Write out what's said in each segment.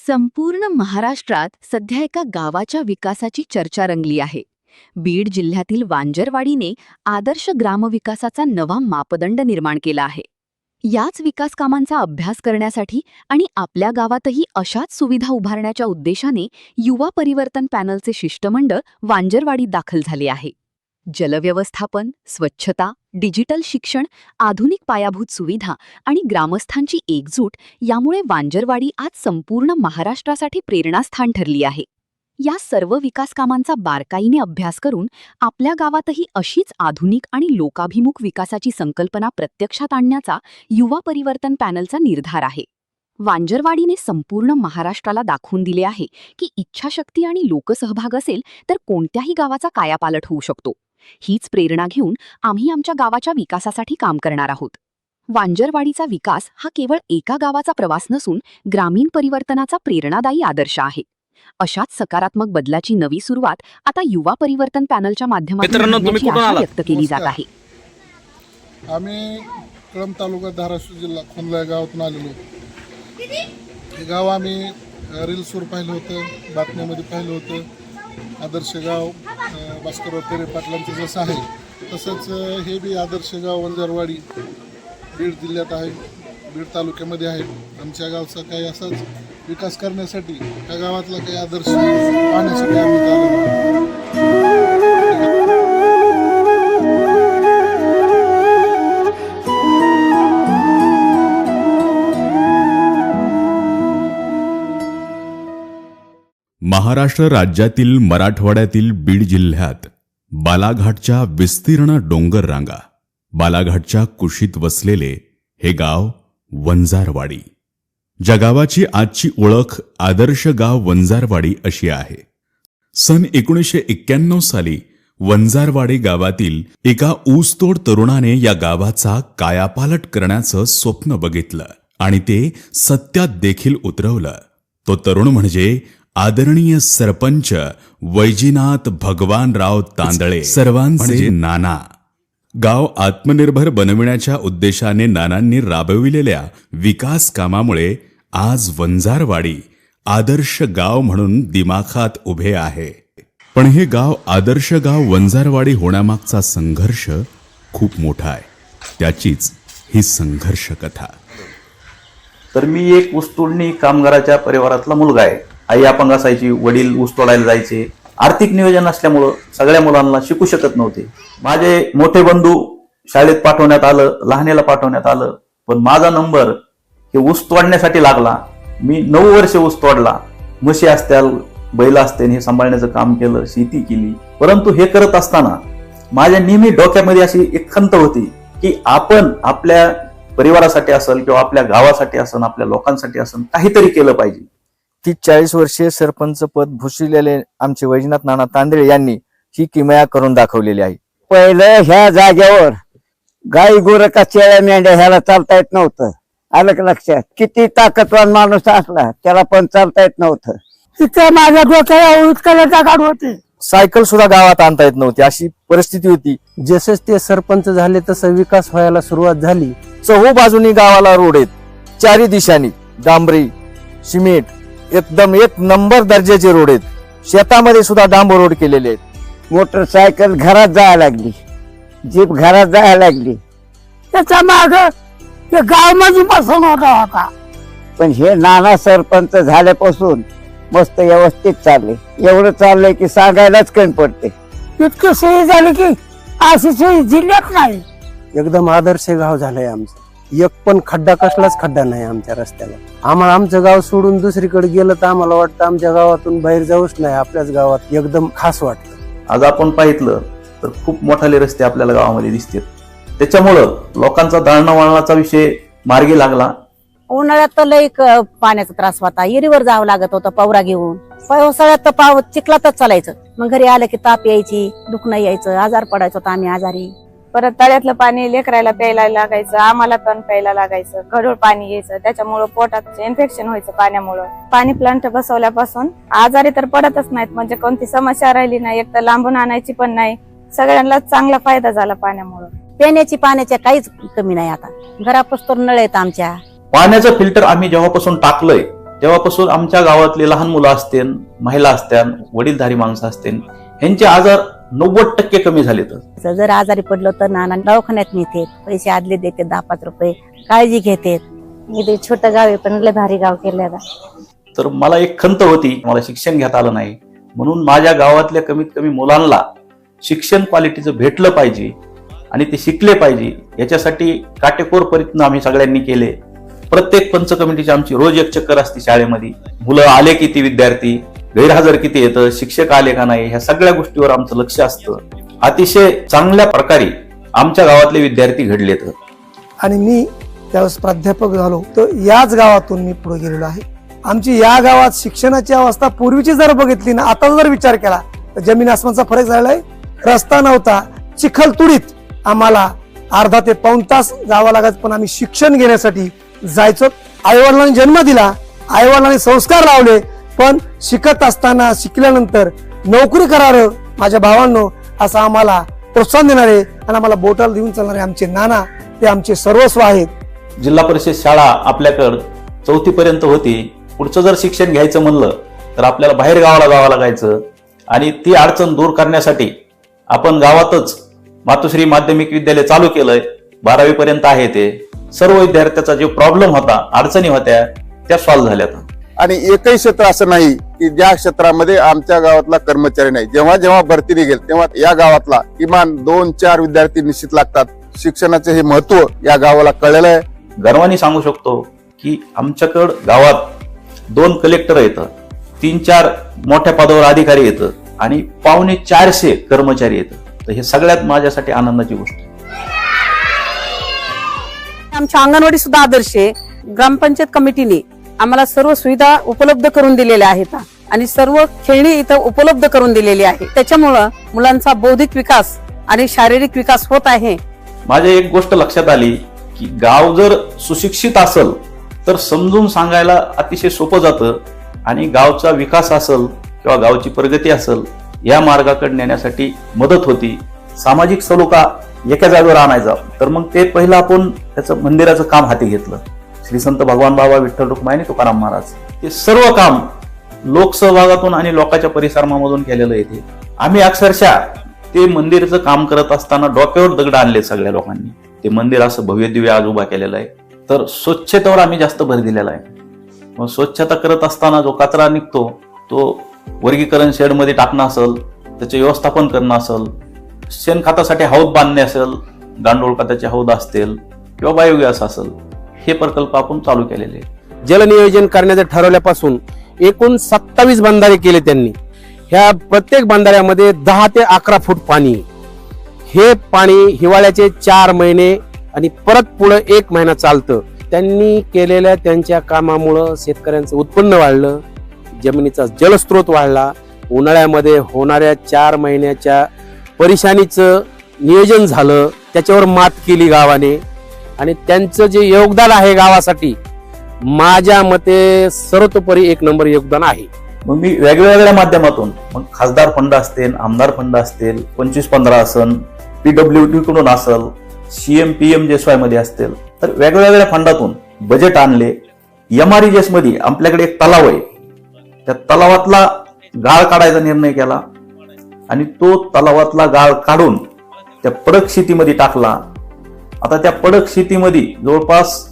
संपूर्ण महाराष्ट्रात सध्या एका गावाच्या विकासाची चर्चा रंगली आहे. बीड जिल्ह्यातील वांजरवाडीने आदर्श ग्रामविकासाचा नवा मापदंड निर्माण केला आहे. याच विकास कामांचा अभ्यास करण्यासाठी आणि आपल्या गावातही अशाच सुविधा उभारण्याच्या उद्देशाने युवा परिवर्तन पॅनलचे शिष्टमंडळ वांजरवाडीत दाखल झाले आहे. जलव्यवस्थापन, स्वच्छता, डिजिटल शिक्षण, आधुनिक पायाभूत सुविधा आणि ग्रामस्थांची एकजूट यामुळे वांजरवाडी आज संपूर्ण महाराष्ट्रासाठी प्रेरणास्थान ठरली आहे. या सर्व विकास कामांचा बारकाईने अभ्यास करून आपल्या गावातही अशीच आधुनिक आणि लोकाभिमुख विकासाची संकल्पना प्रत्यक्षात आणण्याचा युवा परिवर्तन पॅनलचा निर्धार आहे. वांजरवाडीने संपूर्ण महाराष्ट्राला दाखवून दिले आहे की इच्छाशक्ती आणि लोकसहभाग असेल तर कोणत्याही गावाचा कायापालट होऊ शकतो. हीच प्रेरणा घेऊन आम्ही आमच्या गावाच्या विकासासाठी काम करणार आहोत. वांजरवाडीचा विकास हा केवळ एका गावाचा प्रवास नसून ग्रामीण परिवर्तनाचा प्रेरणादायी आदर्श आहे. अशाच सकारात्मक बदलाची नवी सुरुवात आता युवा परिवर्तन पॅनलच्या माध्यमातून व्यक्त केली जात आहे. आम्ही कळंब तालुका, धाराशिव जिल्हा, खोंदला गावातून आलेलो. हे गाव आम्ही रील्सवर पाहिलं होतं, बातम्यामध्ये पाहिलं होतं. आदर्श गाव भास्करराव पेरे पाटलांचं जसं आहे तसंच हे बी आदर्श गाव वांजरवाडी बीड जिल्ह्यात आहे, बीड तालुक्यामध्ये आहे. आमच्या गावचा काही असाच विकास करण्यासाठी, त्या गावातला काही आदर्श पाहण्यासाठी आम्ही आलो. महाराष्ट्र राज्यातील मराठवाड्यातील बीड जिल्ह्यात बालाघाटच्या विस्तीर्ण डोंगर रांगा, बालाघाटच्या कुशीत वसलेले हे गाव वंजारवाडी. ज्या गावाची आजची ओळख आदर्श गाव वंजारवाडी अशी आहे. सन 1991 साली वंजारवाडी गावातील एका ऊसतोड तरुणाने या गावाचा कायापालट करण्याचं स्वप्न बघितलं आणि ते सत्यात देखील उतरवलं. तो तरुण म्हणजे आदरणीय सरपंच वैजीनाथ भगवानराव तांदळे, सर्वांचे नाना. गाव आत्मनिर्भर बनविण्याच्या उद्देशाने नानांनी राबविलेल्या विकास कामामुळे आज वंजारवाडी आदर्श गाव म्हणून दिमाखात उभे आहे. पण हे गाव आदर्श गाव वंजारवाडी होण्यामागचा संघर्ष खूप मोठा आहे. त्याचीच ही संघर्ष कथा. तर मी एक ऊसतोडणी कामगाराच्या परिवारातला मुलगा आहे. आई अपंग असायची, वडील ऊस तोडायला जायचे. आर्थिक नियोजन असल्यामुळं सगळ्या मुलांना शिकू शकत नव्हते. माझे मोठे बंधू शाळेत पाठवण्यात आलं, लहानेला पाठवण्यात आलं, पण माझा नंबर हे ऊस तोडण्यासाठी लागला. मी 9 वर्ष ऊस तोडला. म्हशी असत्याल, बैल असतील, हे सांभाळण्याचं काम केलं, शेती केली. परंतु हे करत असताना माझ्या नेहमी डोक्यामध्ये अशी एक खंत होती की आपण आपल्या परिवारासाठी असेल किंवा आपल्या गावासाठी असेल, आपल्या लोकांसाठी असेल, काहीतरी केलं पाहिजे. 30-40 वर्षे सरपंच पद भूषविलेले आमचे वैजनाथ नाना तांदळे यांनी ही किमया करून दाखवलेली आहे. पहिलं ह्या जागेवर गाई गुरं शेळ्या मेंढ्या ह्याला चालता येत नव्हतं. आलं का लक्षात? किती ताकदवान माणूस असला त्याला पण चालता येत नव्हतं. तिथे माझ्या डोक्याला उत्कलाचा काढ होते. सायकल सुद्धा गावात आणता येत नव्हती, अशी परिस्थिती होती. जसेच ते सरपंच झाले तसं विकास व्हायला सुरुवात झाली. चहू बाजूनी गावाला रोड आहेत, चारी दिशांनी डांबरी, सिमेंट, एकदम एक नंबर दर्जाचे रोड आहेत. शेतामध्ये सुद्धा डांबर रोड केलेले आहेत. मोटरसायकल घरात जायला लागली, जीप घरात जायला लागली. त्याच्या माग गाव मध्ये बसून होता. पण हे नाना सरपंच झाल्यापासून मस्त व्यवस्थित चालले. एवढं चाललंय की सांगायलाच कमी पडते. इतकी सोयी झाली की अशी सोयी जिल्ह्यात नाही. एकदम आदर्श गाव झालंय आमचं. एक पण खड्डा, कसलाच खड्डा नाही आमच्या रस्त्याला. आम्हाला आमचं गाव सोडून दुसरीकडे गेलं तर आम्हाला वाटतं आमच्या गावातून बाहेर जाऊच नाही. आपल्याच गावात एकदम खास वाटतं. आज आपण पाहितलं तर खूप मोठाले रस्ते आपल्याला गावामध्ये दिसतात. त्याच्यामुळं लोकांचा दळणवळणाचा विषय मार्गी लागला. उन्हाळ्यात तर लई पाण्याचा त्रास होता. इरीवर जावं लागत होतं पवरा घेऊन. पावसाळ्यात तर पाव चिखलातच चालायचं. मग घरी आलं की ताप यायची, दुखणं यायचं, आजार पडायचं होता आम्ही आजारी. परत तळ्यातलं पाणी लेकरायला प्यायला लागायचं, आम्हाला पण प्यायला लागायचं. गढूळ पाणी यायचं, त्याच्यामुळं पोटात इन्फेक्शन व्हायचं पाण्यामुळं. पाणी प्लांट बसवल्यापासून आजारी तर पडतच नाहीत. म्हणजे कोणती समस्या राहिली नाही. एक तर लांबून आणायची पण नाही. सगळ्यांना चांगला फायदा झाला पाण्यामुळं. पिण्याची पाण्याच्या काहीच कमी नाही. आता घरापासून नळ येत आमच्या. पाण्याचं फिल्टर आम्ही जेव्हापासून टाकलंय तेव्हापासून आमच्या गावातले लहान मुलं असतील, महिला असतील, वडीलधारी माणसं असतील, यांचे आजार 90% कमी झालेत. जर आजारी पडलो तर नाना दवाखान्यात नेते, पैसे आदले देते 10-5 रुपये, काळजी घेते. इथे छोटं गाव आहे पण लय भारी गाव केलं. तर मला एक खंत होती, मला शिक्षण घेता आलं नाही, म्हणून माझ्या गावातल्या कमीत कमी मुलांना शिक्षण क्वालिटीचं भेटलं पाहिजे आणि ते शिकले पाहिजे, याच्यासाठी काटेकोर प्रयत्न आम्ही सगळ्यांनी केले. प्रत्येक पंच कमिटीची आमची रोज एक चक्कर असते शाळेमध्ये. मुलं आले किती, विद्यार्थी गैरहजर किती येतं, शिक्षक आले का नाही, ह्या सगळ्या गोष्टीवर आमचं लक्ष असतं. अतिशय चांगल्या प्रकारे आमच्या गावातले विद्यार्थी घडलेत. आणि मी त्यावेळेस प्राध्यापक झालो तर याच गावातून मी पुढे गेलेलो आहे. आमची या गावात शिक्षणाची अवस्था पूर्वीची जर बघितली ना, आता जर विचार केला तर जमीन आसमानचा फरक झालेला आहे. रस्ता नव्हता, चिखल तुडीत आम्हाला अर्धा ते पाऊण तास जावं लागायचं, पण आम्ही शिक्षण घेण्यासाठी जायचो. आईवडिलांनी जन्म दिला, आईवडिलांनी संस्कार लावले, पण शिकत असताना शिकल्यानंतर नोकरी करावं माझ्या भावांनो असं आम्हाला प्रोत्साहन देणारे आणि आम्हाला बोटाला देऊन चालणारे आमचे नाना, ते आमचे सर्वस्व आहेत. जिल्हा परिषद शाळा आपल्याकडं 4थी पर्यंत होती. पुढचं जर शिक्षण घ्यायचं म्हणलं तर आपल्याला बाहेर गावाला जावं लागायचं आणि ती अडचण दूर करण्यासाठी आपण गावातच मातोश्री माध्यमिक विद्यालय चालू केलंय. 12वी पर्यंत आहे ते. सर्व विद्यार्थ्याचा जो प्रॉब्लेम होता, अडचणी होत्या, त्या सॉल्व्ह झाल्यात. आणि एकही क्षेत्र असं नाही की ज्या क्षेत्रामध्ये आमच्या गावातला कर्मचारी नाही. जेव्हा जेव्हा भरती निघेल तेव्हा या गावातला किमान 2-4 विद्यार्थी निश्चित लागतात. शिक्षणाचे हे महत्व या गावाला कळलेलं आहे. गर्वाने सांगू शकतो की आमच्याकडं गावात 2 कलेक्टर येतं, 3-4 मोठ्या पदावर अधिकारी येतं आणि 450 कर्मचारी येतं. तर हे सगळ्यात माझ्यासाठी आनंदाची गोष्ट. आमच्या अंगणवाडी सुद्धा आदर्श आहे. ग्रामपंचायत कमिटीने आम्हाला सर्व सुविधा उपलब्ध करून दिलेल्या आहेत आणि सर्व खेळणी इथं उपलब्ध करून दिलेली आहे. त्याच्यामुळं मुलांचा बौद्धिक विकास आणि शारीरिक विकास होत आहे. माझ्या एक गोष्ट लक्षात आली की गाव जर सुशिक्षित असेल तर समजून सांगायला अतिशय सोपं जातं आणि गावचा विकास असेल किंवा गावची प्रगती असेल या मार्गाकडे नेण्यासाठी मदत होती. सामाजिक सलोखा एका जागेवर आणायचा तर मग ते पहिलं आपण त्याचं मंदिराचं काम हाती घेतलं. श्री संत भगवान बाबा विठ्ठल रुक्माई तुकाराम महाराज हे सर्व काम लोकसहभागातून आणि लोकांच्या परिश्रमामधून केलेलं आहे. आम्ही अक्षरशः ते मंदिराचं काम करत असताना डोक्यावर दगड आणले सगळ्या लोकांनी. ते मंदिर असं भव्य दिव्य आज उभा केलेलं आहे. तर स्वच्छतेवर आम्ही जास्त भर दिलेला आहे. मग स्वच्छता करत असताना जो कचरा निघतो तो वर्गीकरण शेडमध्ये टाकणं असेल, त्याचे व्यवस्थापन करणं असेल, शेणखतासाठी हौद बांधणे असेल, गांडूळ खताचे हौद असतील किंवा बायोगॅस असेल, हे प्रकल्प आपण चालू केलेले. जलनियोजन करण्याचं ठरवल्यापासून एकूण 27 बंधारे केले त्यांनी. ह्या प्रत्येक बंधाऱ्यामध्ये 10 ते 11 फूट पाणी. हे पाणी हिवाळ्याचे 4 महिने आणि परत पुढे 1 महिना चालतं. त्यांनी केलेल्या त्यांच्या कामामुळं शेतकऱ्यांचं उत्पन्न वाढलं, जमिनीचा जलस्रोत वाढला. उन्हाळ्यामध्ये होणाऱ्या 4 महिन्याच्या परेशानीचं नियोजन झालं, त्याच्यावर मात केली गावाने आणि त्यांचं जे योगदान आहे गावासाठी माझ्या मते सर्वतोपरी 1 नंबर योगदान आहे. मग मी वेगवेगळ्या माध्यमातून मग खासदार फंड असतील, आमदार फंड असतील, 25-15 असेल, PWD कडून असेल, CM PMJSY मध्ये असतील, तर वेगवेगळ्या फंडातून बजेट आणले. MREGS मध्ये आपल्याकडे एक तलाव आहे, त्या तलावातला गाळ काढायचा निर्णय केला आणि तो तलावातला गाळ काढून त्या पडक शेतीमध्ये टाकला. आता त्या पडक शेतीमध्ये जवळपास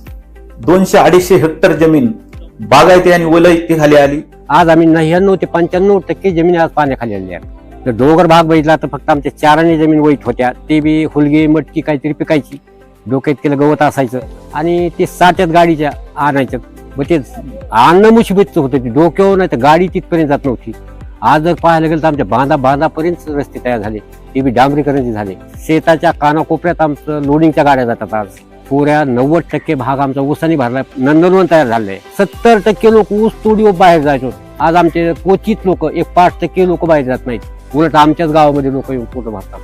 200-250 हेक्टर जमीन बागायती आणि वलयती खाली आली. आज आम्ही 99 ते 95% जमीन आज पाण्याखाली आली आहे. तर डोंगर भाग बघितला तर फक्त आमच्या 4 जमीन वैत होत्या. ते बी हुलगी मटकी काहीतरी पिकायची, डोक्यात केलं गवत असायचं आणि ते साठ्यात गाडीच्या आणायचं. मग ते आणणं मुशिबतचं होतं, ते डोक्यावर नाही तर गाडी तिथपर्यंत जात नव्हती. आज जर पाहायला गेलं तर आमच्या बांधापर्यंत रस्ते तयार झाले, ते बी डांबरीकरणाचे झाले. शेताच्या कानाकोपऱ्यात आमचं लोडिंगच्या गाड्या जातात. आज पुऱ्या 90% भाग आमचा ऊसाने भरला, नंदनवन तयार झालंय. 70% लोक ऊस तोडी बाहेर जायचो. आज आमचे क्वचित लोक 5% लोक बाहेर जात नाहीत. उलट आमच्याच गावामध्ये लोक येऊन पोट भरतात.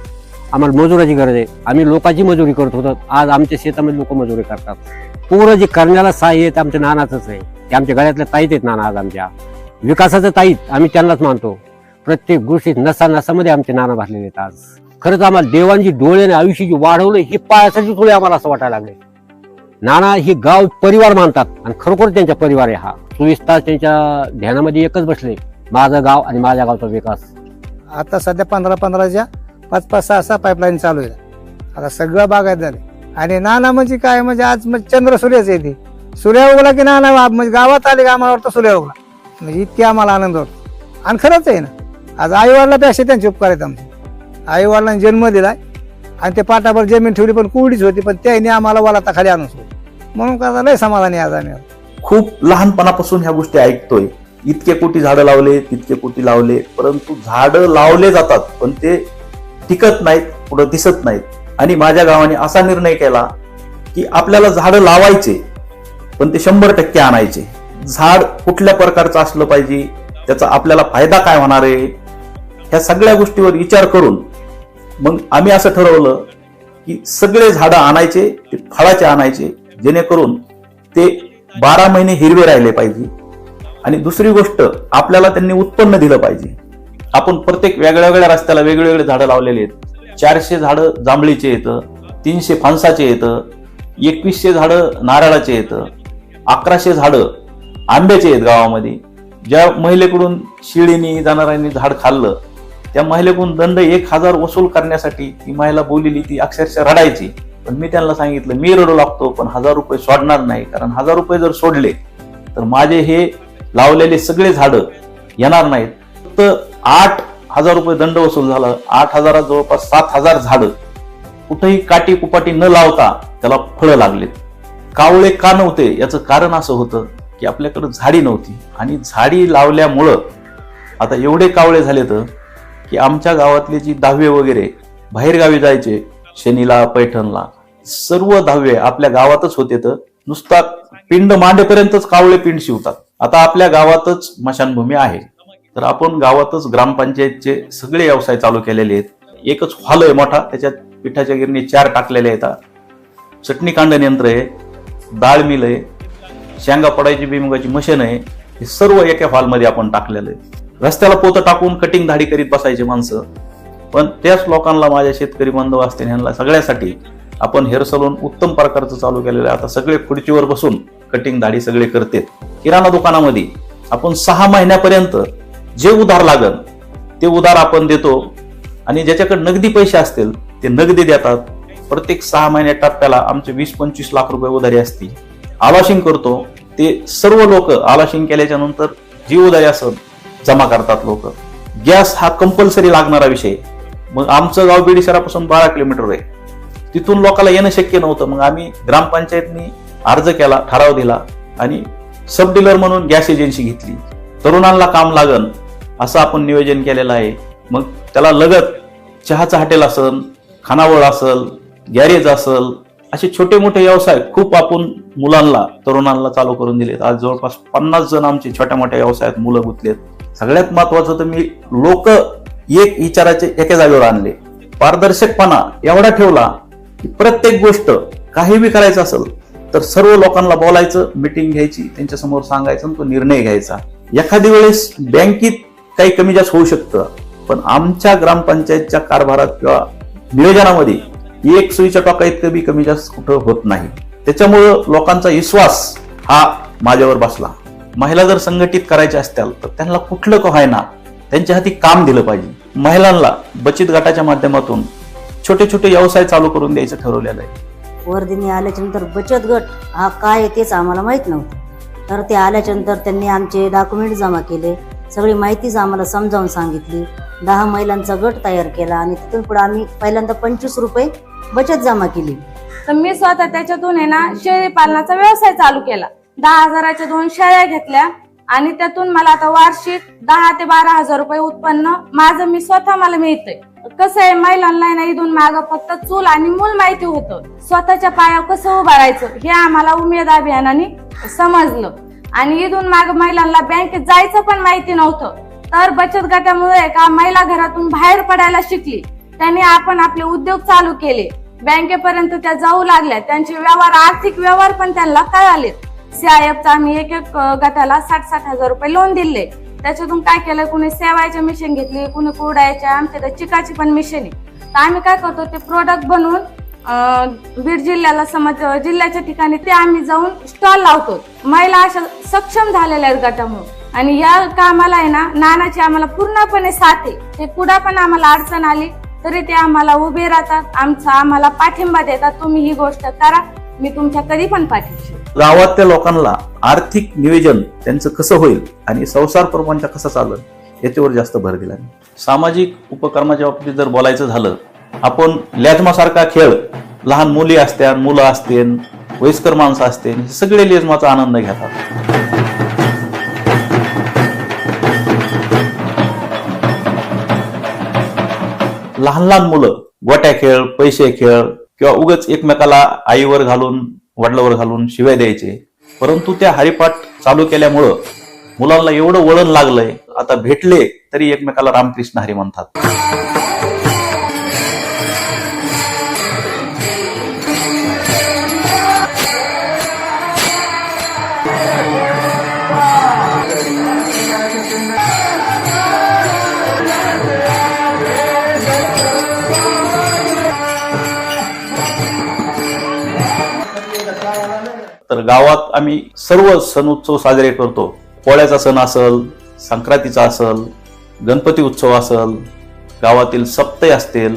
आम्हाला मजुराची गरज आहे. आम्ही लोकांची मजुरी करत होतो, आज आमच्या शेतामध्ये लोक मजुरी करतात. पूर्ण जे करण्याला सहाय्य आहे आमच्या नानाच आहे. ते आमच्या गळ्यातल्या ताईत आहेत नाना. आज आमच्या विकासाचं ताईत आम्ही त्यांनाच मानतो. प्रत्येक गोष्टीत नसामध्ये आमचे नाना भरलेले आहेत. आज खरंच आम्हाला देवांची डोळ्याने आयुष्याची वाढवलं हे पायासाठी थोडे आम्हाला असं वाटायला लागले. नाना हे गाव परिवार मानतात आणि खरोखर त्यांचा परिवार आहे हा. 24 तास त्यांच्या ध्यानामध्ये एकच बसले, माझं गाव आणि माझ्या गावचा विकास. आता सध्या 15-15च्या 5-5, 6-6 पाईपलाईन चालू आहे. आता सगळं बागायत झाले. आणि नाना म्हणजे काय, म्हणजे आज म्हणजे चंद्र सूर्यच येते. सूर्य उगला की नाना म्हणजे गावात आले का आम्हाला वाटतं सूर्य उगला, म्हणजे इतके आम्हाला आनंद होतो. आणि खरंच आहे ना, आज आईवडिलापेक्षा त्यांचे उपकार आहेत आमचे. आईवडिलांनी जन्म दिलाय आणि ते पाटावर जमीन ठेवली, पण कुरडीच होती, पण त्यांनी आम्हाला वलाताखाली आणून सोडलं. म्हणून का लय समाधानी आज आम्ही. खूप लहानपणापासून ह्या गोष्टी ऐकतोय. इतके कोटी झाडं लावले, तितके कोटी लावले, परंतु झाडं लावले जातात पण ते टिकत नाहीत, पुढे दिसत नाहीत. आणि माझ्या गावाने असा निर्णय केला की आपल्याला झाडं लावायचे पण ते 100% आणायचे. झाड कुठल्या प्रकारचं असलं पाहिजे, त्याचा आपल्याला फायदा काय होणार आहे, ह्या सगळ्या गोष्टीवर विचार करून मग आम्ही असं ठरवलं की सगळे झाडं आणायचे, ते फळाचे आणायचे, जेणेकरून ते 12 महिने हिरवे राहिले पाहिजे. आणि दुसरी गोष्ट, आपल्याला त्यांनी उत्पन्न दिलं पाहिजे. आपण प्रत्येक वेगळ्या वेगळ्या रस्त्याला वेगवेगळे झाडं लावलेले आहेत. 400 झाडं जांभळीचे येतं, 300 फणसाचे येतं, 2100 झाडं नारळाचे येतं, 1100 झाडं आंब्याचे आहेत गावामध्ये. ज्या महिलेकडून शिळीनी जाणाऱ्यांनी झाड खाल्लं त्या महिलेकडून दंड 1000 वसूल करण्यासाठी ती महिला बोललेली, ती अक्षरशः रडायची. पण मी त्यांना सांगितलं, मी रडू लागतो पण 1000 रुपये सोडणार नाही, कारण 1000 रुपये जर सोडले तर माझे हे लावलेले सगळे झाडं येणार नाहीत. फक्त 8000 रुपये दंड वसूल झाला. 8000 जवळपास 7000 झाडं कुठेही काटी कुपाटी न लावता त्याला फळं लागलेत. कावळे का नव्हते याचं कारण असं होतं की आपल्याकडे झाडी नव्हती. आणि झाडी लावल्यामुळं आता एवढे कावळे झालेत की आमच्या गावातले जी दहावे वगैरे बाहेरगावी जायचे, शनीला पैठणला, सर्व दहावे आपल्या गावातच होते. तर नुसता पिंड मांडेपर्यंतच कावळे पिंड शिवतात. आता आपल्या गावातच स्मशानभूमी आहे, तर आपण गावातच ग्रामपंचायतचे सगळे व्यवसाय चालू केलेले आहेत. एकच हॉल आहे मोठा, त्याच्यात पिठाच्या गिरणी 4 टाकलेले आहेत, चटणी कांडण यंत्र आहे, डाळ मिल आहे, शेंगा पडायची भुईमुगाची मशीन आहे. हे सर्व एका हॉलमध्ये आपण टाकलेलं आहे. रस्त्याला पोतं टाकून कटिंग धाडी करीत बसायचे माणसं, पण त्याच लोकांना, माझ्या शेतकरी बांधव असतील ह्यांना सगळ्यासाठी आपण हेअर सलून उत्तम प्रकारचं चालू केलेलं आहे. आता सगळे खुर्चीवर बसून कटिंग दाढी सगळे करतात. किराणा दुकानामध्ये आपण 6 महिन्यापर्यंत जे उधार लागल ते उधार आपण देतो आणि ज्याच्याकडे नगदी पैसे असतील ते नगदी देतात. प्रत्येक 6 महिन्या टप्प्याला आमचे 20-25 लाख रुपये उधारी असते. आलाशिंग करतो, ते सर्व लोक आलाशिंग केल्याच्या नंतर जी उधारी असेल जमा करतात लोक. गॅस हा कंपल्सरी लागणारा विषय. मग आमचं गाव बीड शहरापासून 12 किलोमीटर आहे, तिथून लोकांना येणं शक्य नव्हतं. मग आम्ही ग्रामपंचायतनी अर्ज केला, ठराव दिला आणि सब डीलर म्हणून गॅस एजन्सी घेतली. तरुणांना काम लागन असं आपण नियोजन केलेलं आहे. मग त्याला लगत चहाचं हॉटेल असेल, खानावळ असेल, गॅरेज असेल, असे छोटे मोठे व्यवसाय खूप आपण मुलांना, तरुणांना चालू करून दिलेत. आज जवळपास 50 जण आमचे छोट्या मोठ्या व्यवसायात मुलं गुंतलेत. सगळ्यात महत्वाचं तर मी लोक एक विचाराचे एका जागेवर आणले. पारदर्शकपणा एवढा ठेवला की प्रत्येक गोष्ट काही बी करायचं असेल तर सर्व लोकांना बोलायचं, मिटिंग घ्यायची, त्यांच्यासमोर सांगायचं आणि तो निर्णय घ्यायचा. एखादी वेळेस बँकेत काही कमी जास्त होऊ शकतं, पण आमच्या ग्रामपंचायतच्या कारभारात किंवा नियोजनामध्ये एक सुईच्या टोका इतकं बी कमी जास्त कुठं होत नाही. त्याच्यामुळं लोकांचा विश्वास हा माझ्यावर बसला. महिला जर संघटित करायच्या असतील तर त्यांना कुठलं का व्हायना त्यांच्या हाती काम दिलं पाहिजे. महिलांना बचत गटाच्या माध्यमातून छोटे छोटे व्यवसाय चालू करून द्यायचं ठरवलेलं आहे. वर्धिनी आल्याच्या नंतर बचत गट हा काय आहे तेच आम्हाला माहित नव्हतं. तर ते आल्याच्या नंतर त्यांनी आमचे डॉक्युमेंट जमा केले, सगळी माहितीच आम्हाला समजावून सांगितली. 10 महिलांचा गट तयार केला आणि तिथून पुढे आम्ही पहिल्यांदा 25 रुपये बचत जमा केली. तर मी स्वतः त्याच्यातून आहे ना शेळी पालनाचा व्यवसाय चालू केला. 10,000च्या 2 शेळ्या घेतल्या आणि त्यातून मला आता वार्षिक 10 ते 12,000 रुपये उत्पन्न माझं मी स्वतः मला मिळतंय. कसं आहे, महिलांना ना इथून मागं फक्त चूल आणि मूल माहिती होतं. स्वतःच्या पायावर कसं उभारायचं हे आम्हाला उमेद अभियानाने समजलं. आणि इथून मागं महिलांना बँकेत जायचं पण माहिती नव्हतं. तर बचत गटामुळे का महिला घरातून बाहेर पडायला शिकली. त्याने आपण आपले उद्योग चालू केले, बँकेपर्यंत त्या जाऊ लागल्या, त्यांचे व्यवहार, आर्थिक व्यवहार पण त्यांना कळालेत. सीआयएफचा आम्ही एक गटाला 60,000 रुपये लोन दिले. त्याच्यातून काय केलं, कुणी सेवायचे मशीन घेतली, कुणी कुरडायच्या, आमच्या चिकाची पण मशीन आहे. तर आम्ही काय करतो, ते प्रोडक्ट बनवून बीड जिल्ह्याला समज जिल्ह्याच्या ठिकाणी ते आम्ही जाऊन स्टॉल लावतो. महिला अशा सक्षम झालेल्या आहेत गटामुळे. आणि या कामाला आहे ना, नानाची आम्हाला पूर्णपणे साथ आहे. ते कुठं पण आम्हाला अडचण आली तरी ते आम्हाला उभे राहतात, आम्हाला पाठिंबा देतात. तुम्ही ही गोष्ट करा, मी तुमच्या कधी पण पाठीशी. गावातल्या लोकांना आर्थिक नियोजन त्यांचं कसं होईल आणि संसार प्रपंच कसा चालेल याच्यावर जास्त भर दिला. सामाजिक उपक्रमाच्या बाबतीत जर बोलायचं झालं, आपण लेझमासारखा खेळ, लहान मुली असत्या, मुलं असतील, वयस्कर माणसं असतील, हे सगळे लेझमाचा आनंद घेतात. लहान लहान मुलं गोट्या खेळ, पैसे खेळ किंवा उगाच एकमेकाला आईवर घालून वडिलावर घालून शिव्या द्यायचे. परंतु त्या हरिपाठ चालू केल्यामुळं मुलांना एवढं वळण लागलंय, आता भेटले तरी एकमेकाला रामकृष्ण हरी म्हणतात. तर गावात आम्ही सर्व सण उत्सव साजरे करतो. पोळ्याचा सण असल, संक्रांतीचा असल, गणपती उत्सव असल, गावातील सप्ताह असतील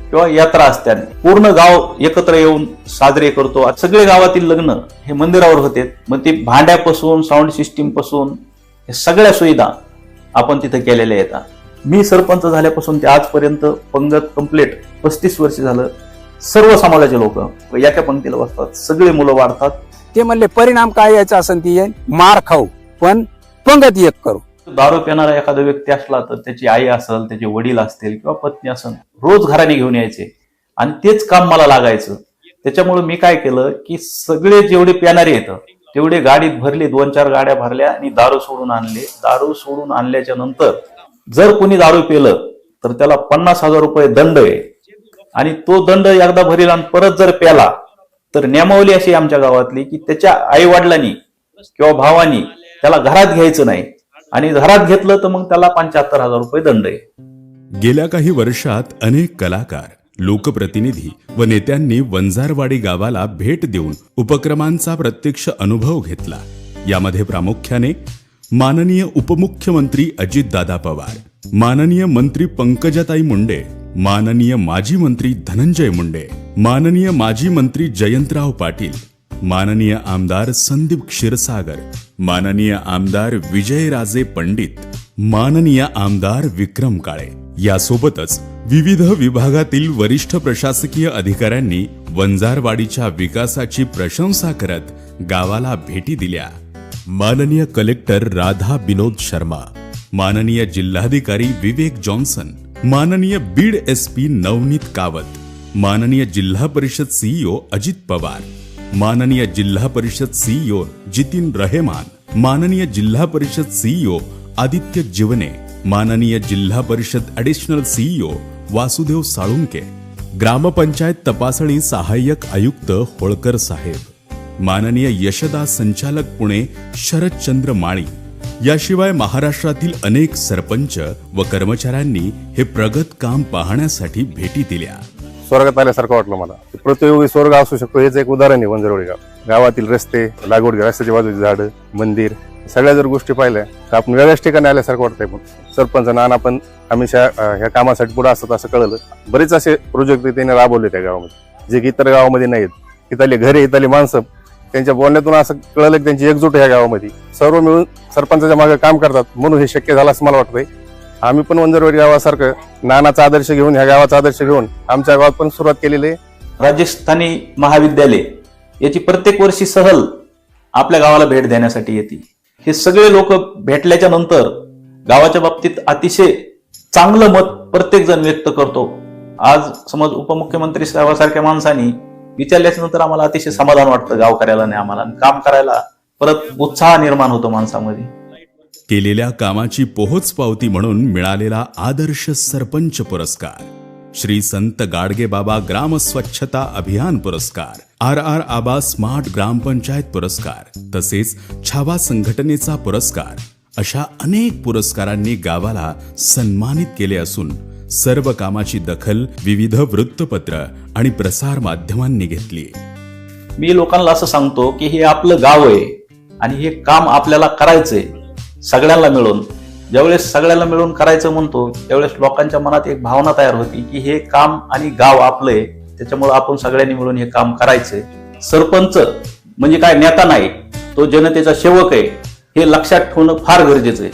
किंवा यात्रा असतील, पूर्ण गाव एकत्र येऊन साजरे करतो. सगळे गावातील लग्न हे मंदिरावर होते. मग ते भांड्यापासून साऊंड सिस्टीम पासून हे सगळ्या सुविधा आपण तिथे केलेल्या आहेत. मी सरपंच झाल्यापासून ते आजपर्यंत पंगत कंप्लीट 35 वर्ष झालं. सर्व समाजाचे लोक एका पंक्तीला बसतात, सगळे मुलं वाढतात. ते म्हणले परिणाम काय यायचा असेल ती येईल, मार खाऊ पण पंगत एक करू. दारू पिणारा एखादा व्यक्ती असला तर त्याची आई असेल, त्याचे वडील असतील किंवा पत्नी असेल, रोज घराने घेऊन यायचे आणि तेच काम मला लागायचं. त्याच्यामुळे मी काय केलं की सगळे जेवढे पिणारे येतं तेवढे गाडीत भरले, 2-4 गाड्या भरल्या आणि दारू सोडून आणले. दारू सोडून आणल्याच्या नंतर जर कोणी दारू पिलं तर त्याला 50,000 रुपये दंड आहे. आणि तो दंड एकदा भरील आणि परत जर प्याला तर नियमावली अशी आमच्या गावातली की त्याच्या आई वडिलांनी किंवा भावानी त्याला घरात घ्यायचं नाही, आणि घरात घेतलं तर मग त्याला 75,000 रुपये दंड आहे. गेल्या काही वर्षात अनेक कलाकार, लोकप्रतिनिधी व नेत्यांनी वंजारवाडी गावाला भेट देऊन उपक्रमांचा प्रत्यक्ष अनुभव घेतला. यामध्ये प्रामुख्याने माननीय उपमुख्यमंत्री अजितदादा पवार, माननीय मंत्री पंकजाताई मुंडे, माननीय माजी मंत्री धनंजय मुंडे, माननीय माजी मंत्री जयंतराव पाटील, माननीय आमदार संदीप क्षीरसागर, माननीय आमदार विजयराजे पंडित, माननीय आमदार विक्रम काळे यासोबतच विविध विभागातील वरिष्ठ प्रशासकीय अधिकाऱ्यांनी वंजारवाडीच्या विकासाची प्रशंसा करत गावाला भेटी दिल्या. माननीय कलेक्टर राधा विनोद शर्मा, माननीय जिल्हाधिकारी विवेक जॉन्सन, माननीय बीड एसपी नवनीत कावत, माननीय जिल्हा परिषद सीईओ अजित पवार, माननीय जिल्हा परिषद सीईओ जितिन रहेमान, माननीय जिल्हा परिषद सीईओ आदित्य जीवने, माननीय जिल्हा परिषद ॲडिशनल सीईओ वासुदेव साळुंके, ग्रामपंचायत तपासणी सहाय्यक आयुक्त होळकर साहेब, माननीय यशदा संचालक पुणे शरदचंद्र माळी, याशिवाय महाराष्ट्रातील अनेक सरपंच व कर्मचाऱ्यांनी हे प्रगत काम पाहण्यासाठी भेटी दिल्या. स्वर्गात आल्यासारखं वाटलं मला. प्रतियोगी स्वर्ग असू शकतो हेच एक उदाहरण आहे वंजारवाडी गाव. गावातील रस्ते, लागवड, रस्त्याच्या बाजूची झाडं, मंदिर, सगळ्या जर गोष्टी पाहिल्या तर आपण वेगळ्याच ठिकाणी आल्यासारखं वाटतंय. पण सरपंच नाना पण हमेशा ह्या कामासाठी पुढे असतात असं कळलं. बरेच असे प्रोजेक्ट त्यांनी राबवले त्या गावामध्ये, जे की इतर गावामध्ये नाहीत. इथली घरे, इथली माणसं, त्यांच्या बोलण्यातून असं कळलं की त्यांची एकजूट ह्या गावामध्ये सर्व मिळून सरपंचाच्या मागे काम करतात, म्हणून हे शक्य झालं असं मला वाटतंय. आम्ही पण वंजारवाडी गावासारखं नानाचा आदर्श घेऊन, ह्या गावाचा आदर्श घेऊन आमच्या गावात पण सुरुवात केलेली आहे. राजस्थानी महाविद्यालय याची प्रत्येक वर्षी सहल आपल्या गावाला भेट देण्यासाठी येते. हे सगळे लोक भेटल्याच्या नंतर गावाच्या बाबतीत अतिशय चांगलं मत प्रत्येक जण व्यक्त करतो. आज समज उपमुख्यमंत्री साहेबांसारख्या माणसांनी विचारल्याच्या नंतर आम्हाला अतिशय समाधान वाटतं गावकऱ्याला आणि आम्हाला, काम करायला परत उत्साह निर्माण होतो माणसामध्ये. केलेल्या कामाची पोहोचपावती म्हणून मिळालेला आदर्श सरपंच पुरस्कार, श्री संत गाडगेबाबा ग्राम स्वच्छता अभियान पुरस्कार, RR आबा स्मार्ट ग्रामपंचायत पुरस्कार, तसेच छावा संघटनेचा पुरस्कार, अशा अनेक पुरस्कारांनी गावाला सन्मानित केले असून सर्व कामाची दखल विविध वृत्तपत्र आणि प्रसार माध्यमांनी घेतली. मी लोकांना असं सांगतो की हे आपलं गाव आहे आणि हे काम आपल्याला करायचंय सगळ्यांना मिळून. ज्यावेळेस सगळ्यांना मिळून करायचं म्हणतो त्यावेळेस लोकांच्या मनात एक भावना तयार होती की हे काम आणि गाव आपलं आहे, त्याच्यामुळे आपण सगळ्यांनी मिळून हे काम करायचंय. सरपंच म्हणजे काय नेता नाही, तो जनतेचा सेवक आहे हे लक्षात ठेवणं फार गरजेचं आहे.